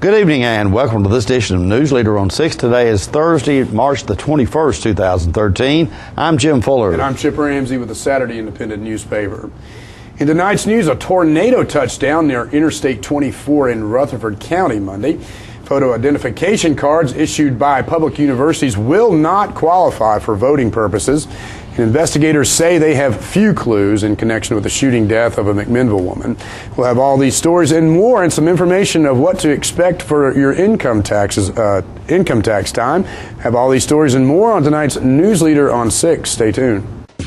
Good evening and welcome to this edition of Newsleader on 6. Today is Thursday, March the 21st, 2013. I'm Jim Fuller. And I'm Chip Ramsey with the Saturday Independent newspaper. In tonight's news, a tornado touchdown near Interstate 24 in Rutherford County Monday. Photo identification cards issued by public universities will not qualify for voting purposes. Investigators say they have few clues in connection with the shooting death of a McMinnville woman. We'll have all these stories and more, and some information of what to expect for your income tax time. Have all these stories and more on tonight's Newsleader on 6. Stay tuned.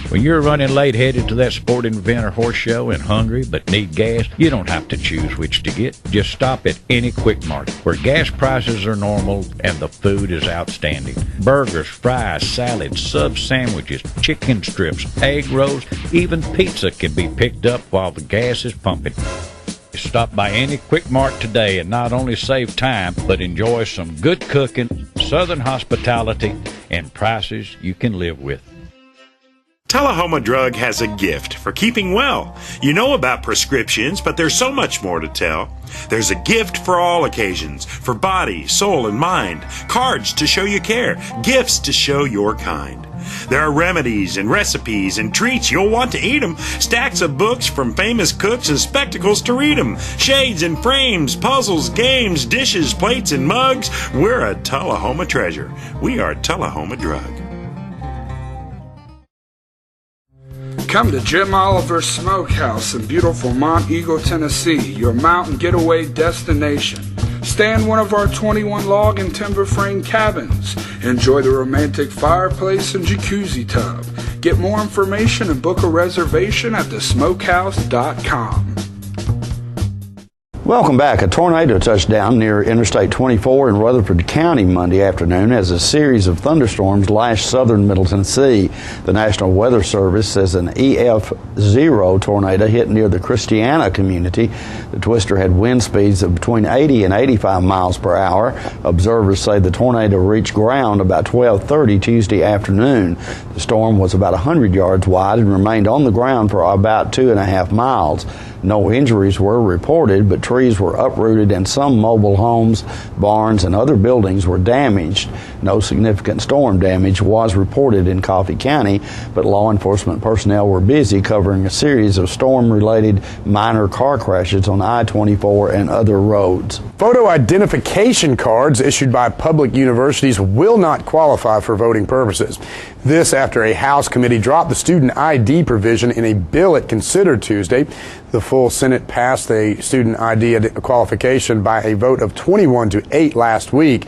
When you're running late headed to that sporting event or horse show and hungry but need gas, you don't have to choose which to get. Just stop at any Quick Mart where gas prices are normal and the food is outstanding. Burgers, fries, salads, sub sandwiches, chicken strips, egg rolls, even pizza can be picked up while the gas is pumping. Stop by any Quick Mart today and not only save time, but enjoy some good cooking, southern hospitality, and prices you can live with. Tullahoma Drug has a gift for keeping well. You know about prescriptions, but there's so much more to tell. There's a gift for all occasions, for body, soul, and mind. Cards to show you care, gifts to show your kind. There are remedies and recipes and treats, you'll want to eat them. Stacks of books from famous cooks and spectacles to read them. Shades and frames, puzzles, games, dishes, plates, and mugs. We're a Tullahoma treasure. We are Tullahoma Drug. Come to Jim Oliver's Smokehouse in beautiful Mont Eagle, Tennessee, your mountain getaway destination. Stay in one of our 21 log and timber frame cabins. Enjoy the romantic fireplace and jacuzzi tub. Get more information and book a reservation at thesmokehouse.com. Welcome back. A tornado touched down near Interstate 24 in Rutherford County Monday afternoon as a series of thunderstorms lashed southern Middle Tennessee. The National Weather Service says an EF0 tornado hit near the Christiana community. The twister had wind speeds of between 80 and 85 miles per hour. Observers say the tornado reached ground about 12:30 Tuesday afternoon. The storm was about 100 yards wide and remained on the ground for about 2.5 miles. No injuries were reported, but trees were uprooted and some mobile homes, barns, and other buildings were damaged. No significant storm damage was reported in Coffee County, but law enforcement personnel were busy covering a series of storm-related minor car crashes on I-24 and other roads. Photo identification cards issued by public universities will not qualify for voting purposes. This after a House committee dropped the student ID provision in a bill it considered Tuesday. The full Senate passed the student ID qualification by a vote of 21-8 last week.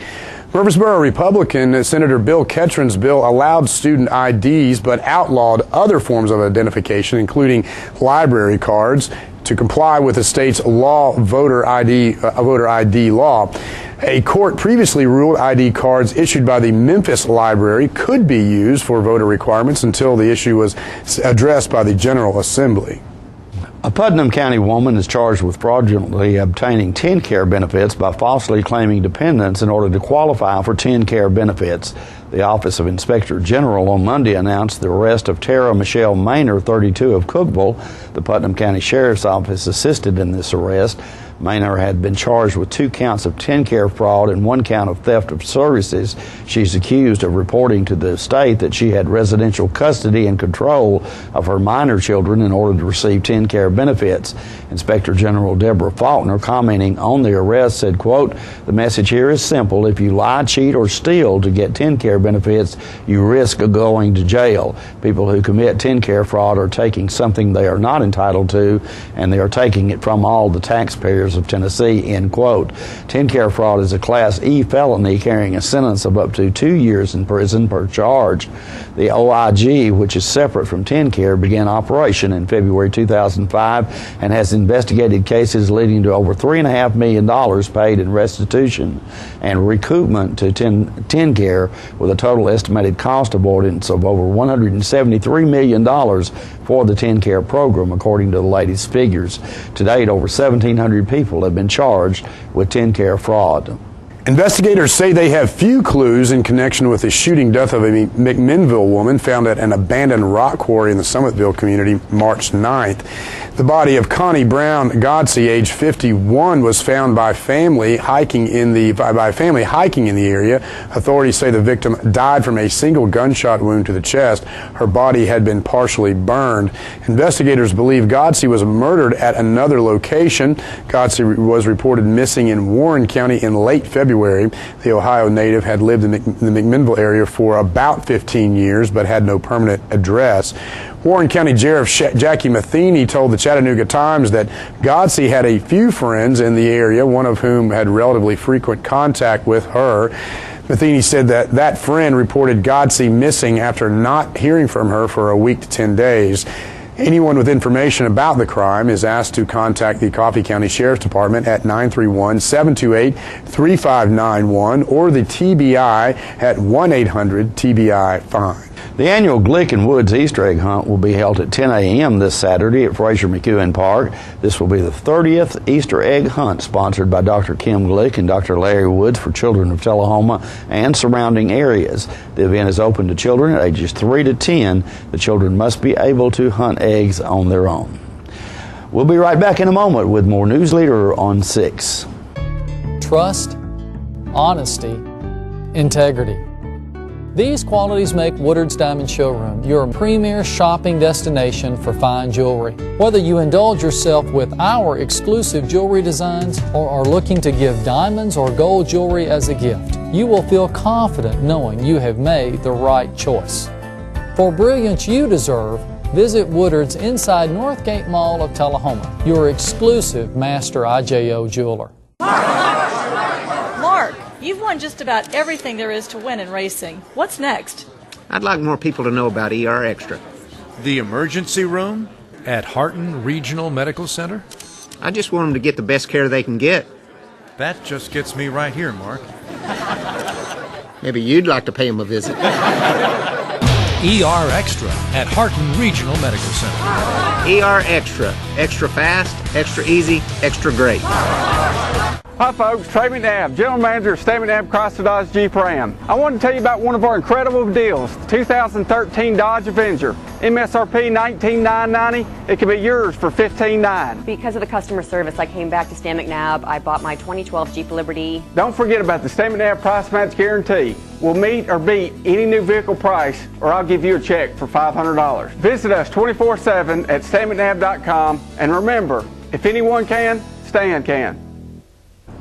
Murfreesboro Republican Senator Bill Ketron's bill allowed student IDs but outlawed other forms of identification, including library cards, to comply with the state's voter ID law. A court previously ruled ID cards issued by the Memphis Library could be used for voter requirements until the issue was addressed by the General Assembly. A Putnam County woman is charged with fraudulently obtaining TennCare benefits by falsely claiming dependents in order to qualify for TennCare benefits. The Office of Inspector General on Monday announced the arrest of Tara Michelle Maynor, 32, of Cookeville. The Putnam County Sheriff's Office assisted in this arrest. Maynor had been charged with 2 counts of TennCare fraud and 1 count of theft of services. She's accused of reporting to the state that she had residential custody and control of her minor children in order to receive TennCare benefits. Inspector General Deborah Faulkner, commenting on the arrest, said, quote, "The message here is simple. If you lie, cheat, or steal to get TennCare benefits, you risk going to jail. People who commit TennCare fraud are taking something they are not entitled to, and they are taking it from all the taxpayers of Tennessee," end quote. TennCare fraud is a Class E felony carrying a sentence of up to 2 years in prison per charge. The OIG, which is separate from TennCare, began operation in February 2005 and has investigated cases leading to over $3.5 million paid in restitution and recoupment to TennCare, with a total estimated cost avoidance of over $173 million for the TennCare program, according to the latest figures. To date, over 1,700 people have been charged with TennCare fraud. Investigators say they have few clues in connection with the shooting death of a McMinnville woman found at an abandoned rock quarry in the Summitville community March 9th. The body of Connie Brown Godsey, age 51, was found by family hiking in the area. Authorities say the victim died from a single gunshot wound to the chest. Her body had been partially burned. Investigators believe Godsey was murdered at another location. Godsey was reported missing in Warren County in late February. The Ohio native had lived in the McMinnville area for about 15 years but had no permanent address. Warren County Sheriff Jackie Matheny told the Chattanooga Times that Godsey had a few friends in the area, one of whom had relatively frequent contact with her. Matheny said that friend reported Godsey missing after not hearing from her for a week to 10 days. Anyone with information about the crime is asked to contact the Coffee County Sheriff's Department at 931-728-3591 or the TBI at 1-800-TBI-FIND. The annual Glick and Woods Easter egg hunt will be held at 10 a.m. this Saturday at Fraser McEwen Park. This will be the 30th Easter egg hunt sponsored by Dr. Kim Glick and Dr. Larry Woods for children of Tullahoma and surrounding areas. The event is open to children at ages 3 to 10. The children must be able to hunt eggs on their own. We'll be right back in a moment with more Newsleader on 6. Trust, honesty, integrity. These qualities make Woodard's Diamond Showroom your premier shopping destination for fine jewelry. Whether you indulge yourself with our exclusive jewelry designs or are looking to give diamonds or gold jewelry as a gift, you will feel confident knowing you have made the right choice. For brilliance you deserve, visit Woodard's inside Northgate Mall of Tullahoma, your exclusive master IJO jeweler. Mark, you've won just about everything there is to win in racing. What's next? I'd like more people to know about ER Extra. The emergency room at Harton Regional Medical Center? I just want them to get the best care they can get. That just gets me right here, Mark. Maybe you'd like to pay them a visit. ER Extra at Harton Regional Medical Center. ER Extra. Extra fast, extra easy, extra great. Hi folks, Trey McNabb, General Manager of State McNabb Chrysler Dodge Jeep Ram. I wanted to tell you about one of our incredible deals, the 2013 Dodge Avenger. MSRP $19,990, it can be yours for $15,990. Because of the customer service, I came back to Stan McNabb. I bought my 2012 Jeep Liberty. Don't forget about the Stan McNabb Price Match Guarantee. We'll meet or beat any new vehicle price, or I'll give you a check for $500. Visit us 24/7 at stanmcnabb.com, and remember, if anyone can, Stan can.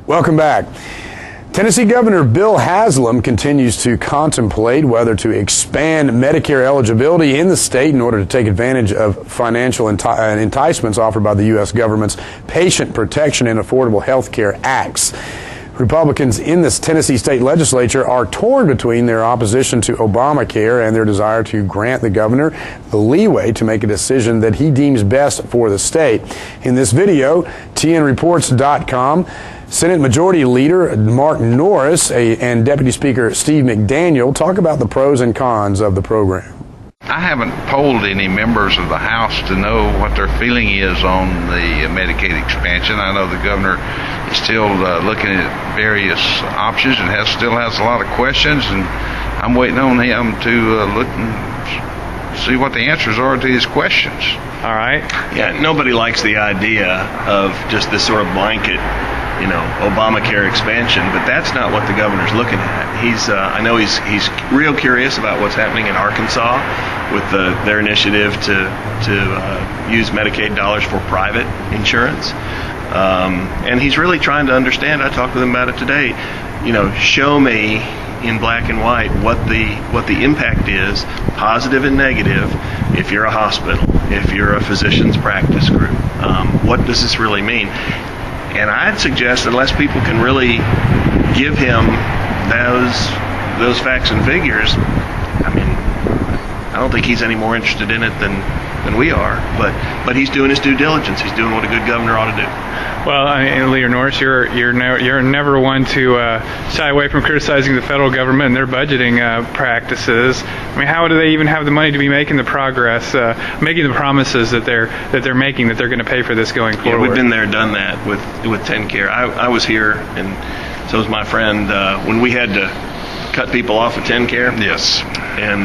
Welcome back. Tennessee Governor Bill Haslam continues to contemplate whether to expand Medicare eligibility in the state in order to take advantage of financial enticements offered by the U.S. government's Patient Protection and Affordable Health Care Acts. Republicans in this Tennessee state legislature are torn between their opposition to Obamacare and their desire to grant the governor the leeway to make a decision that he deems best for the state. In this video, TNReports.com, Senate Majority Leader Mark Norris and Deputy Speaker Steve McDaniel talk about the pros and cons of the program. I haven't polled any members of the House to know what their feeling is on the Medicaid expansion. I know the governor is still looking at various options and still has a lot of questions, and I'm waiting on him to look and see what the answers are to his questions. All right. Yeah, nobody likes the idea of just this sort of blanket, Obamacare expansion, but that's not what the governor's looking at. I know he's real curious about what's happening in Arkansas with their initiative to use Medicaid dollars for private insurance, and he's really trying to understand. I talked with him about it today. Show me in black and white what the impact is, positive and negative, if you're a hospital, if you're a physician's practice group. What does this really mean? And I'd suggest unless people can really give him those facts and figures, I don't think he's any more interested in it than we are. But he's doing his due diligence. He's doing what a good governor ought to do. Well, Leader Norris, you're never one to shy away from criticizing the federal government and their budgeting practices. How do they even have the money to be making the progress, making the promises that they're making, that they're going to pay for this going forward? Yeah, we've been there, done that with TennCare. I was here in So is my friend. When we had to cut people off of TennCare. Yes. And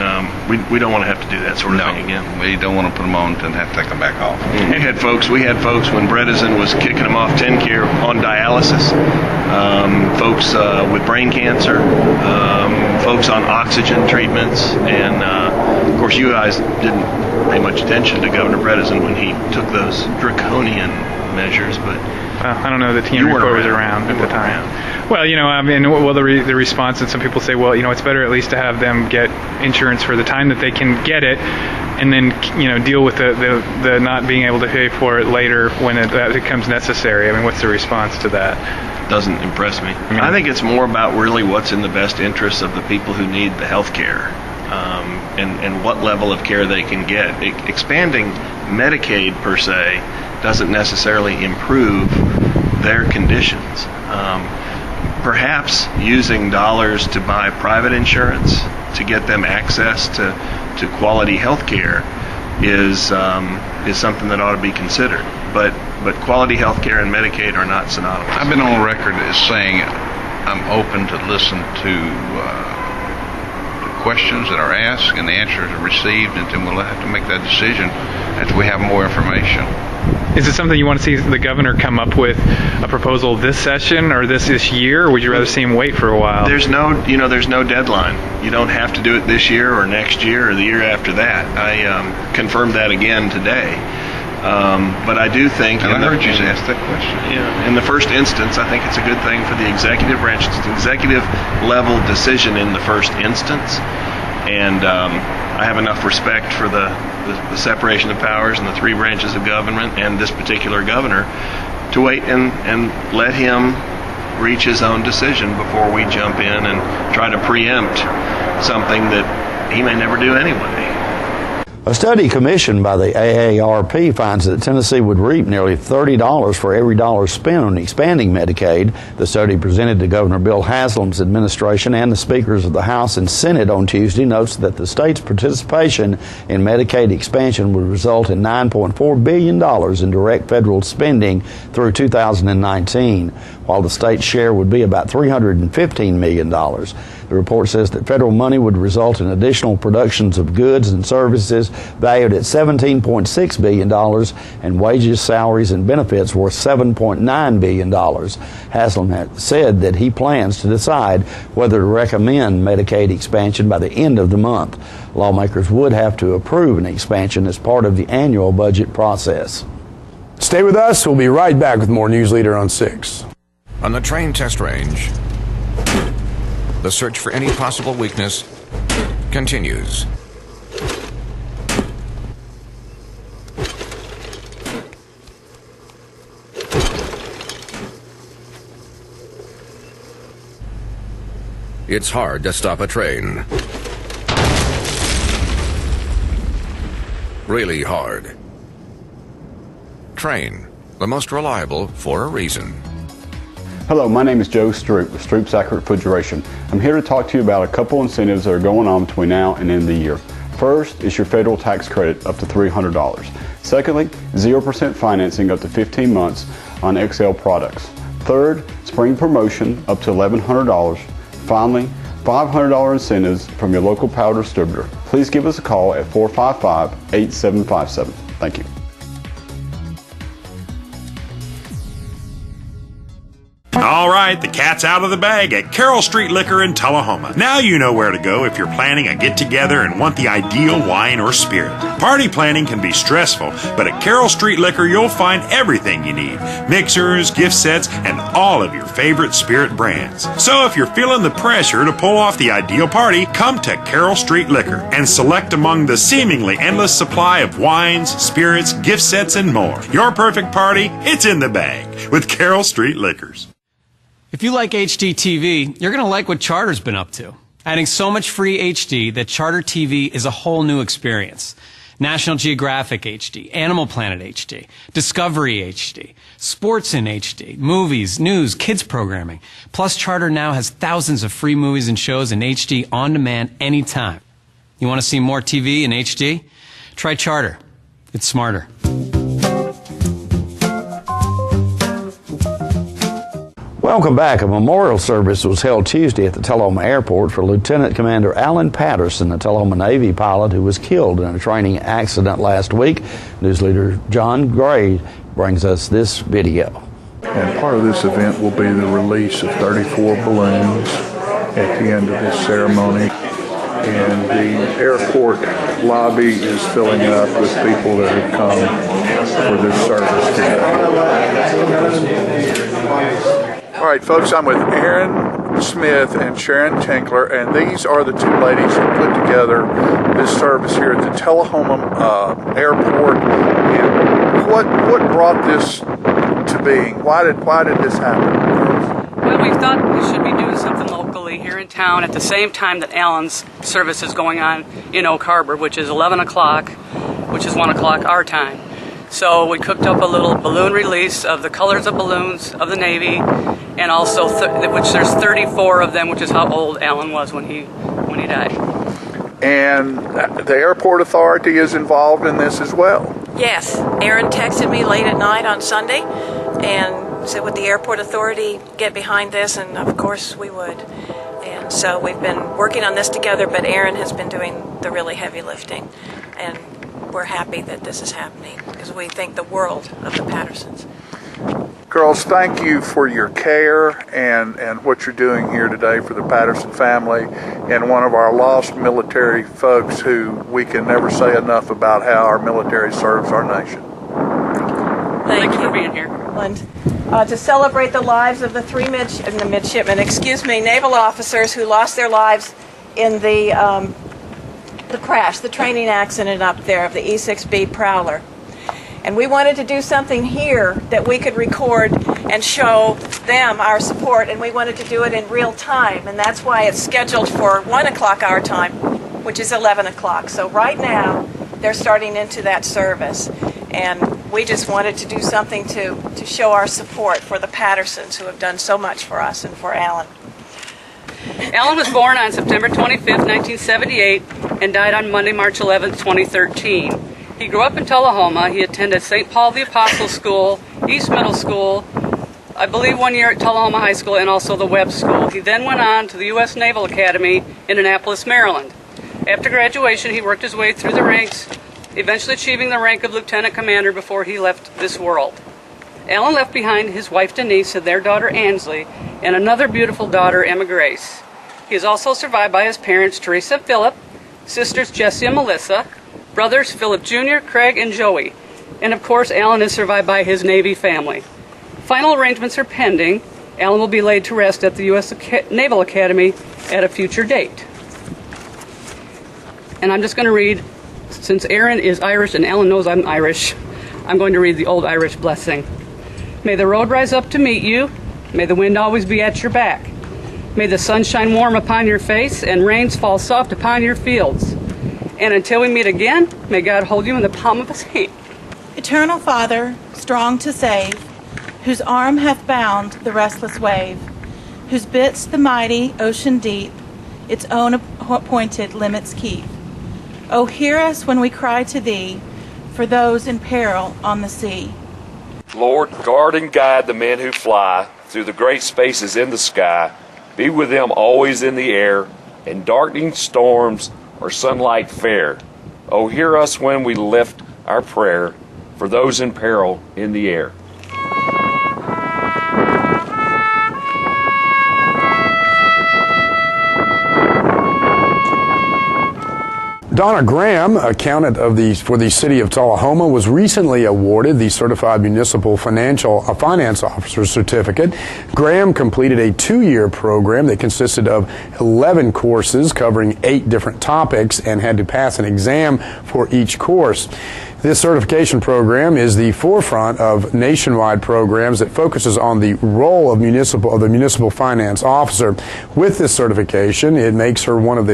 we don't want to have to do that sort of thing again. We don't want to put them on and have to take them back off. We had folks when Bredesen was kicking them off TennCare on dialysis, folks with brain cancer, folks on oxygen treatments, and of course you guys didn't pay much attention to Governor Bredesen when he took those draconian measures, but I don't know, the TN report was around at the time. Well, the response, and some people say, well, it's better at least to have them get insurance for the time that they can get it, and then, deal with the not being able to pay for it later when it becomes necessary. I mean, what's the response to that? Doesn't impress me. I think it's more about really what's in the best interest of the people who need the health care, and what level of care they can get. Expanding Medicaid, per se, doesn't necessarily improve their conditions. Perhaps using dollars to buy private insurance to get them access to quality health care is something that ought to be considered. But quality health care and Medicaid are not synonymous. I've been on record as saying I'm open to listen to questions that are asked and the answers are received, and then we'll have to make that decision after we have more information. Is it something you want to see the governor come up with a proposal this session or this year, or would you rather see him wait for a while? There's no deadline. You don't have to do it this year or next year or the year after that. I confirmed that again today. But I do think... And I heard you ask that question. Yeah, in the first instance, I think it's a good thing for the executive branch. It's an executive level decision in the first instance. And I have enough respect for the separation of powers and the three branches of government and this particular governor to wait and let him reach his own decision before we jump in and try to preempt something that he may never do anyway. A study commissioned by the AARP finds that Tennessee would reap nearly $30 for every dollar spent on expanding Medicaid. The study presented to Governor Bill Haslam's administration and the speakers of the House and Senate on Tuesday notes that the state's participation in Medicaid expansion would result in $9.4 billion in direct federal spending through 2019, while the state's share would be about $315 million. The report says that federal money would result in additional productions of goods and services valued at $17.6 billion and wages, salaries, and benefits worth $7.9 billion. Haslam has said that he plans to decide whether to recommend Medicaid expansion by the end of the month. Lawmakers would have to approve an expansion as part of the annual budget process. Stay with us. We'll be right back with more Newsleader on 6. On the train test range, the search for any possible weakness continues. It's hard to stop a train. Really hard. Train, the most reliable for a reason. Hello, my name is Joe Stroop with Stroop's Accurate Refrigeration. I'm here to talk to you about a couple incentives that are going on between now and end of the year. First is your federal tax credit up to $300. Secondly, 0% financing up to 15 months on XL products. Third, spring promotion up to $1,100. Finally, $500 incentives from your local power distributor. Please give us a call at 455-8757. Thank you. All right, the cat's out of the bag at Carroll Street Liquor in Tullahoma. Now you know where to go if you're planning a get-together and want the ideal wine or spirit. Party planning can be stressful, but at Carroll Street Liquor you'll find everything you need. Mixers, gift sets, and all of your favorite spirit brands. So if you're feeling the pressure to pull off the ideal party, come to Carroll Street Liquor and select among the seemingly endless supply of wines, spirits, gift sets, and more. Your perfect party, it's in the bag with Carroll Street Liquors. If you like HD TV, you're going to like what Charter's been up to. Adding so much free HD that Charter TV is a whole new experience. National Geographic HD, Animal Planet HD, Discovery HD, sports in HD, movies, news, kids programming. Plus, Charter now has thousands of free movies and shows in HD on demand anytime. You want to see more TV in HD? Try Charter. It's smarter. Welcome back. A memorial service was held Tuesday at the Tullahoma Airport for Lieutenant Commander Alan Patterson, the Tullahoma Navy pilot who was killed in a training accident last week. Newsleader John Gray brings us this video. And part of this event will be the release of 34 balloons at the end of this ceremony. And the airport lobby is filling up with people that have come for this service today. All right, folks, I'm with Aaron Smith and Sharon Tinkler, and these are the two ladies who put together this service here at the Tullahoma Airport. And what brought this to being? Why did this happen? Well, we thought we should be doing something locally here in town at the same time that Alan's service is going on in Oak Harbor, which is 11 o'clock, which is 1 o'clock our time. So we cooked up a little balloon release of the colors of balloons of the Navy, and also which there's 34 of them, which is how old Alan was when he died. And the airport authority is involved in this as well. Yes, Aaron texted me late at night on Sunday and said, would the airport authority get behind this? And of course we would. And so we've been working on this together, but Aaron has been doing the really heavy lifting. And we're happy that this is happening because we think the world of the Pattersons. Girls, thank you for your care and what you're doing here today for the Patterson family and one of our lost military folks who we can never say enough about how our military serves our nation. Thank you for being here. To celebrate the lives of the three midshipmen, naval officers who lost their lives in the crash, the training accident up there of the E-6B Prowler. And we wanted to do something here that we could record and show them our support, and we wanted to do it in real time, and that's why it's scheduled for 1 o'clock our time, which is 11 o'clock. So right now, they're starting into that service, and we just wanted to do something to show our support for the Pattersons, who have done so much for us and for Alan. Alan was born on September 25th, 1978, and died on Monday, March 11th, 2013. He grew up in Tullahoma. He attended St. Paul the Apostle School, East Middle School, I believe 1 year at Tullahoma High School, and also the Webb School. He then went on to the U.S. Naval Academy in Annapolis, Maryland. After graduation, he worked his way through the ranks, eventually achieving the rank of lieutenant commander before he left this world. Alan left behind his wife Denise and their daughter Ansley, and another beautiful daughter, Emma Grace. He is also survived by his parents, Teresa and Philip, sisters Jessie and Melissa, brothers Philip Jr., Craig, and Joey. And of course, Alan is survived by his Navy family. Final arrangements are pending. Alan will be laid to rest at the U.S. Naval Academy at a future date. And I'm just going to read, since Aaron is Irish and Alan knows I'm Irish, I'm going to read the old Irish blessing. May the road rise up to meet you. May the wind always be at your back. May the sun shine warm upon your face and rains fall soft upon your fields. And until we meet again, may God hold you in the palm of his hand. Eternal Father, strong to save, whose arm hath bound the restless wave, whose bits the mighty ocean deep, its own appointed limits keep. O hear us when we cry to thee, for those in peril on the sea. Lord, guard and guide the men who fly through the great spaces in the sky. Be with them always in the air, in darkening storms or sunlight fair. Oh, hear us when we lift our prayer for those in peril in the air. Donna Graham, accountant for the city of Tullahoma, was recently awarded the Certified Municipal Finance Officer Certificate. Graham completed a 2-year program that consisted of 11 courses covering 8 different topics and had to pass an exam for each course. This certification program is the forefront of nationwide programs that focuses on the role of the municipal finance officer. With this certification, it makes her one of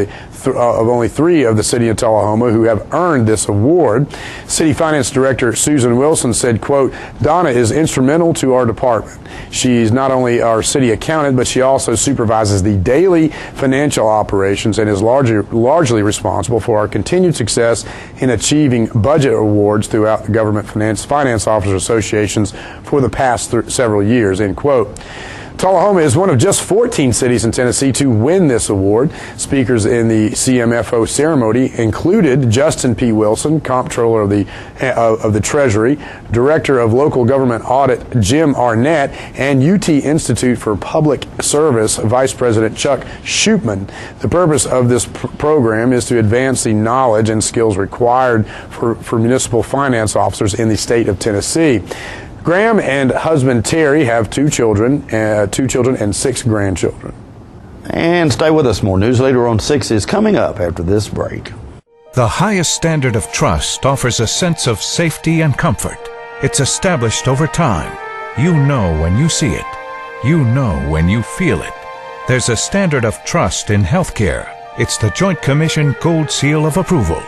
only 3 of the city of Tullahoma who have earned this award. City Finance Director Susan Wilson said, quote, Donna is instrumental to our department. She's not only our city accountant, but she also supervises the daily financial operations and is largely responsible for our continued success in achieving budget awards throughout the Government Finance Officers Associations for the past several years, end quote. Tullahoma is one of just 14 cities in Tennessee to win this award. Speakers in the CMFO ceremony included Justin P. Wilson, Comptroller of the Treasury, Director of Local Government Audit Jim Arnett, and UT Institute for Public Service Vice President Chuck Schupman. The purpose of this program is to advance the knowledge and skills required for municipal finance officers in the state of Tennessee. Graham and husband Terry have two children and 6 grandchildren. And stay with us. More Newsleader on 6 is coming up after this break. The highest standard of trust offers a sense of safety and comfort. It's established over time. You know when you see it. You know when you feel it. There's a standard of trust in healthcare. It's the Joint Commission Gold Seal of Approval.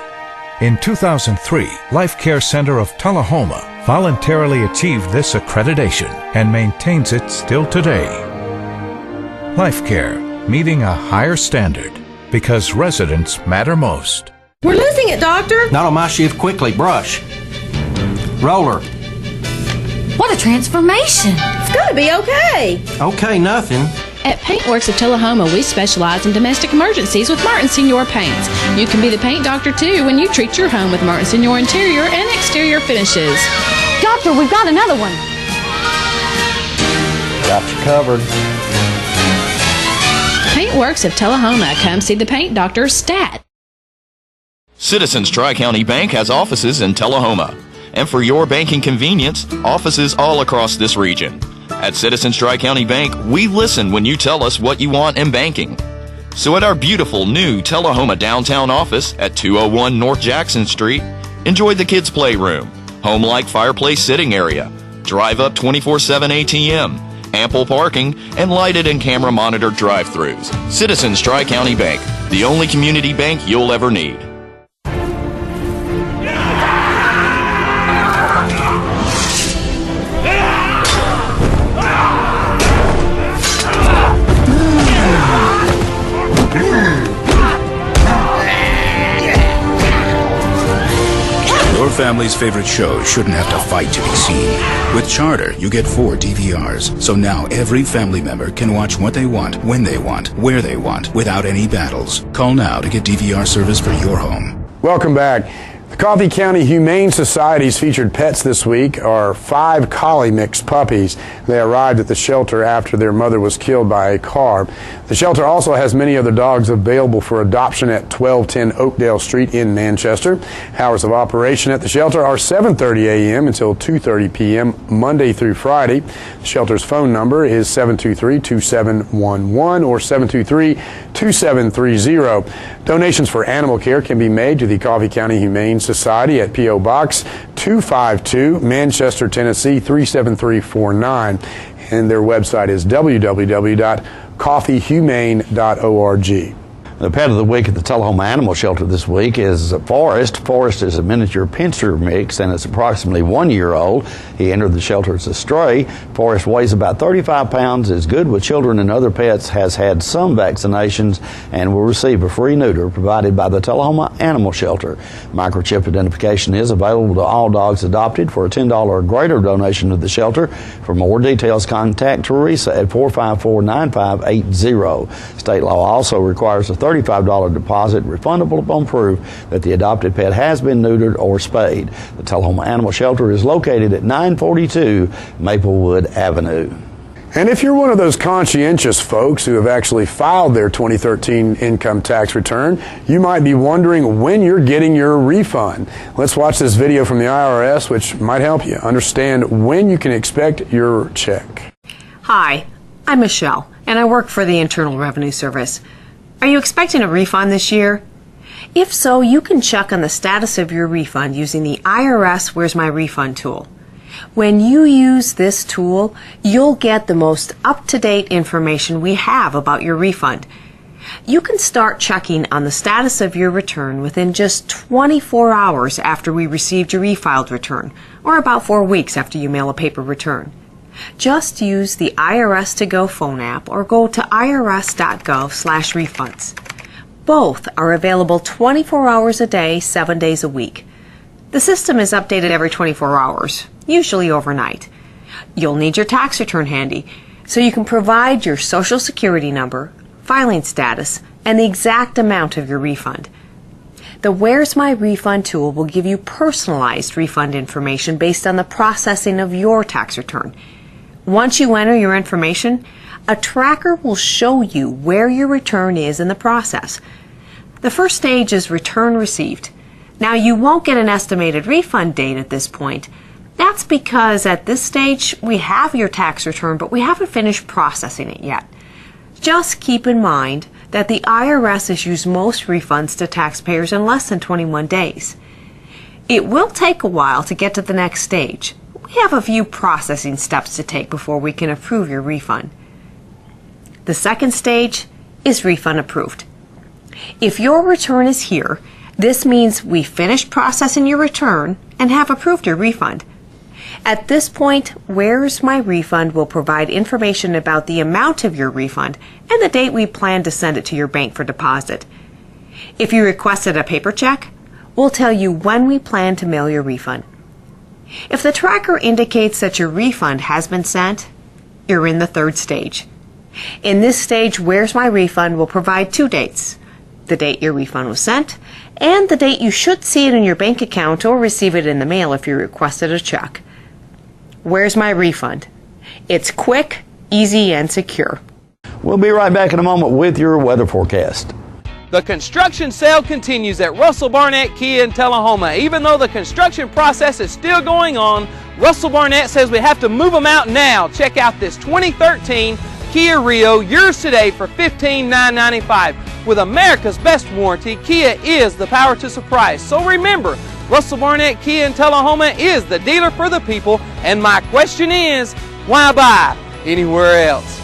In 2003, Life Care Center of Tullahoma voluntarily achieved this accreditation and maintains it still today. Life Care, meeting a higher standard because residents matter most. We're losing it, Doctor. Not on my shift. Quickly, brush. Roller. What a transformation. It's going to be okay. Okay, nothing. At Paintworks of Tullahoma, we specialize in domestic emergencies with Martin Senior Paints. You can be the paint doctor, too, when you treat your home with Martin Senior interior and exterior finishes. Doctor, we've got another one. Got you covered. Paintworks of Tullahoma. Come see the paint doctor, Stat. Citizens Tri-County Bank has offices in Tullahoma. And for your banking convenience, offices all across this region. At Citizens Tri-County Bank, we listen when you tell us what you want in banking. So at our beautiful new Tullahoma downtown office at 201 North Jackson Street, enjoy the kids' playroom, home-like fireplace sitting area, drive-up 24/7 ATM, ample parking, and lighted and camera-monitored drive-thrus. Citizens Tri-County Bank, the only community bank you'll ever need. Your family's favorite show shouldn't have to fight to be seen. With Charter, you get 4 DVRs, so now every family member can watch what they want, when they want, where they want, without any battles. Call now to get DVR service for your home. Welcome back. The Coffee County Humane Society's featured pets this week are 5 collie mixed puppies. They arrived at the shelter after their mother was killed by a car. The shelter also has many other dogs available for adoption at 1210 Oakdale Street in Manchester. Hours of operation at the shelter are 7:30 a.m. until 2:30 p.m. Monday through Friday. The shelter's phone number is 723-2711 or 723-2730. Donations for animal care can be made to the Coffee County Humane Society at P.O. Box 252, Manchester, Tennessee 37349. And their website is www.coffeehumane.org. The pet of the week at the Tullahoma Animal Shelter this week is Forrest. Forrest is a miniature pincher mix and is approximately 1 year old. He entered the shelter as a stray. Forrest weighs about 35 pounds, is good with children and other pets, has had some vaccinations, and will receive a free neuter provided by the Tullahoma Animal Shelter. Microchip identification is available to all dogs adopted for a $10 or greater donation to the shelter. For more details, contact Teresa at 454-9580. State law also requires a $35 deposit refundable upon proof that the adopted pet has been neutered or spayed. The Tullahoma Animal Shelter is located at 942 Maplewood Avenue. And if you're one of those conscientious folks who have actually filed their 2013 income tax return, you might be wondering when you're getting your refund. Let's watch this video from the IRS, which might help you understand when you can expect your check. Hi, I'm Michelle, and I work for the Internal Revenue Service. Are you expecting a refund this year? If so, you can check on the status of your refund using the IRS Where's My Refund tool. When you use this tool, you'll get the most up-to-date information we have about your refund. You can start checking on the status of your return within just 24 hours after we received your e-filed return, or about 4 weeks after you mail a paper return. Just use the IRS To Go phone app or go to irs.gov/refunds. Both are available 24 hours a day, 7 days a week. The system is updated every 24 hours, usually overnight. You'll need your tax return handy. So you can provide your Social Security number, filing status, and the exact amount of your refund. The Where's My Refund tool will give you personalized refund information based on the processing of your tax return. Once you enter your information, a tracker will show you where your return is in the process. The first stage is return received. Now, you won't get an estimated refund date at this point. That's because at this stage, we have your tax return, but we haven't finished processing it yet. Just keep in mind that the IRS issues most refunds to taxpayers in less than 21 days. It will take a while to get to the next stage. We have a few processing steps to take before we can approve your refund. The second stage is refund approved. If your return is here, this means we finished processing your return and have approved your refund. At this point, Where's My Refund will provide information about the amount of your refund and the date we plan to send it to your bank for deposit. If you requested a paper check, we'll tell you when we plan to mail your refund. If the tracker indicates that your refund has been sent, you're in the third stage. In this stage, Where's My Refund will provide two dates: the date your refund was sent and the date you should see it in your bank account or receive it in the mail if you requested a check. Where's My Refund? It's quick, easy, and secure. We'll be right back in a moment with your weather forecast. The construction sale continues at Russell Barnett Kia in Tullahoma. Even though the construction process is still going on, Russell Barnett says we have to move them out now. Check out this 2013 Kia Rio, yours today for $15,995. With America's best warranty, Kia is the power to surprise. So remember, Russell Barnett Kia in Tullahoma is the dealer for the people, and my question is, why buy anywhere else?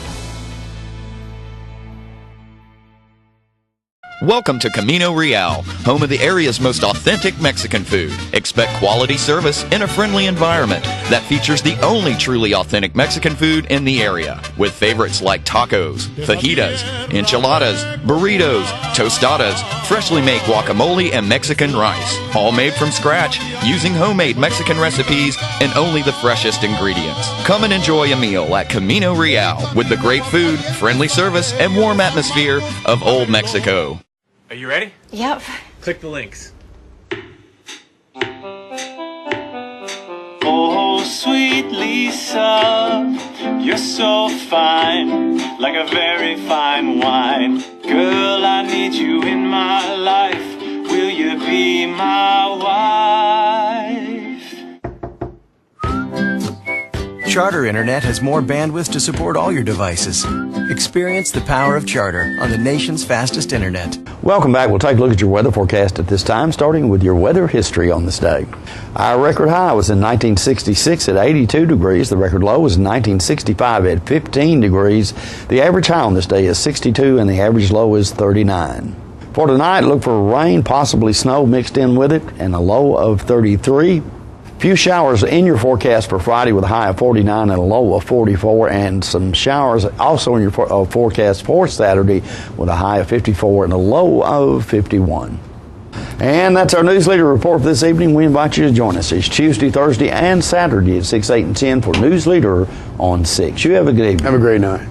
Welcome to Camino Real, home of the area's most authentic Mexican food. Expect quality service in a friendly environment that features the only truly authentic Mexican food in the area, with favorites like tacos, fajitas, enchiladas, burritos, tostadas, freshly made guacamole, and Mexican rice, all made from scratch using homemade Mexican recipes and only the freshest ingredients. Come and enjoy a meal at Camino Real with the great food, friendly service, and warm atmosphere of Old Mexico. Are you ready? Yep. Click the links. Oh, sweet Lisa, you're so fine, like a very fine wine. Girl, I need you in my life. Will you be my wife? Charter Internet has more bandwidth to support all your devices. Experience the power of Charter on the nation's fastest internet. Welcome back. We'll take a look at your weather forecast at this time, starting with your weather history on this day. Our record high was in 1966 at 82 degrees. The record low was in 1965 at 15 degrees. The average high on this day is 62 and the average low is 39. For tonight, look for rain, possibly snow mixed in with it, and a low of 33. Few showers in your forecast for Friday with a high of 49 and a low of 44, and some showers also in your forecast for Saturday with a high of 54 and a low of 51. And that's our Newsleader report for this evening. We invite you to join us each Tuesday, Thursday, and Saturday at 6, 8, and 10 for Newsleader on 6. You have a good evening. Have a great night.